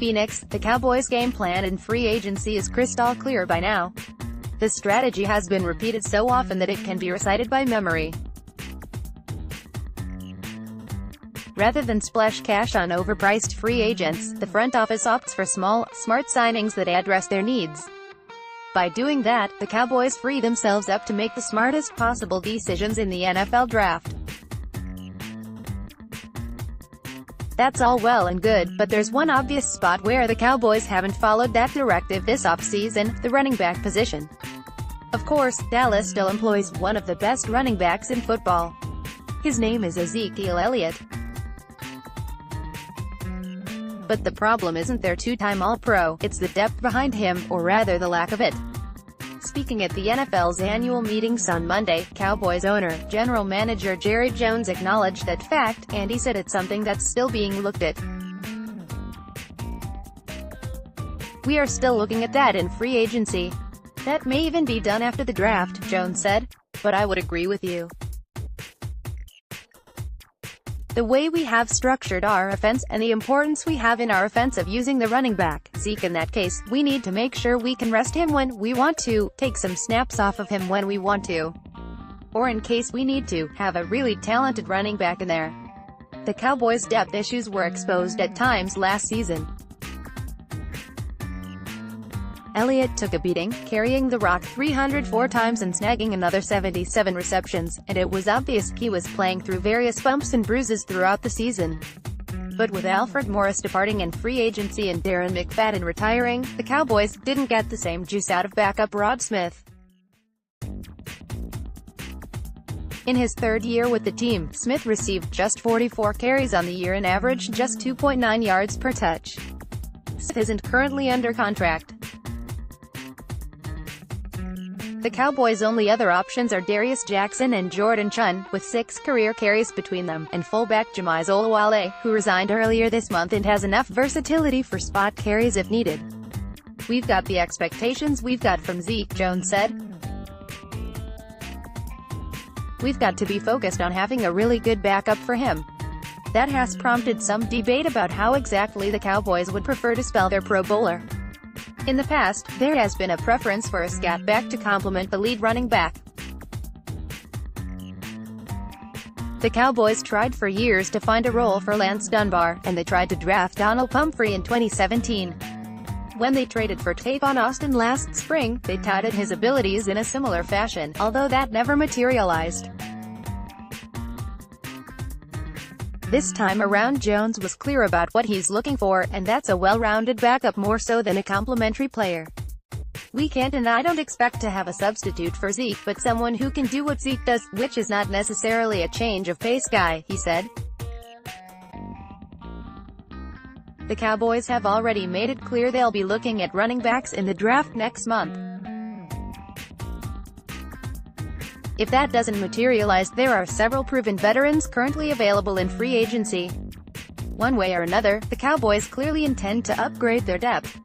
Phoenix, the Cowboys' game plan in free agency is crystal clear by now. The strategy has been repeated so often that it can be recited by memory. Rather than splash cash on overpriced free agents, the front office opts for small, smart signings that address their needs. By doing that, the Cowboys free themselves up to make the smartest possible decisions in the NFL draft. That's all well and good, but there's one obvious spot where the Cowboys haven't followed that directive this offseason: the running back position. Of course, Dallas still employs one of the best running backs in football. His name is Ezekiel Elliott. But the problem isn't their two-time All-Pro, it's the depth behind him, or rather the lack of it. Speaking at the NFL's annual meetings on Monday, Cowboys owner, general manager Jerry Jones acknowledged that fact, and he said it's something that's still being looked at. "We are still looking at that in free agency. That may even be done after the draft," Jones said. "But I would agree with you. The way we have structured our offense, and the importance we have in our offense of using the running back, Zeke in that case, we need to make sure we can rest him when we want to, take some snaps off of him when we want to. Or in case we need to, have a really talented running back in there." The Cowboys' depth issues were exposed at times last season. Elliott took a beating, carrying the rock 304 times and snagging another 77 receptions, and it was obvious he was playing through various bumps and bruises throughout the season. But with Alfred Morris departing in free agency and Darren McFadden retiring, the Cowboys didn't get the same juice out of backup Rod Smith. In his third year with the team, Smith received just 44 carries on the year and averaged just 2.9 yards per touch. Smith isn't currently under contract. The Cowboys' only other options are Darius Jackson and Jordan Chunn, with 6 career carries between them, and fullback Jamize Olawale, who resigned earlier this month and has enough versatility for spot carries if needed. "We've got the expectations we've got from Zeke," Jones said. "We've got to be focused on having a really good backup for him." That has prompted some debate about how exactly the Cowboys would prefer to spell their Pro Bowler. In the past, there has been a preference for a scat back to complement the lead running back. The Cowboys tried for years to find a role for Lance Dunbar, and they tried to draft Donald Pumphrey in 2017. When they traded for Tavon Austin last spring, they touted his abilities in a similar fashion, although that never materialized. This time around, Jones was clear about what he's looking for, and that's a well-rounded backup more so than a complementary player. "We can't and I don't expect to have a substitute for Zeke, but someone who can do what Zeke does, which is not necessarily a change of pace guy," he said. The Cowboys have already made it clear they'll be looking at running backs in the draft next month. If that doesn't materialize, there are several proven veterans currently available in free agency. One way or another, the Cowboys clearly intend to upgrade their depth.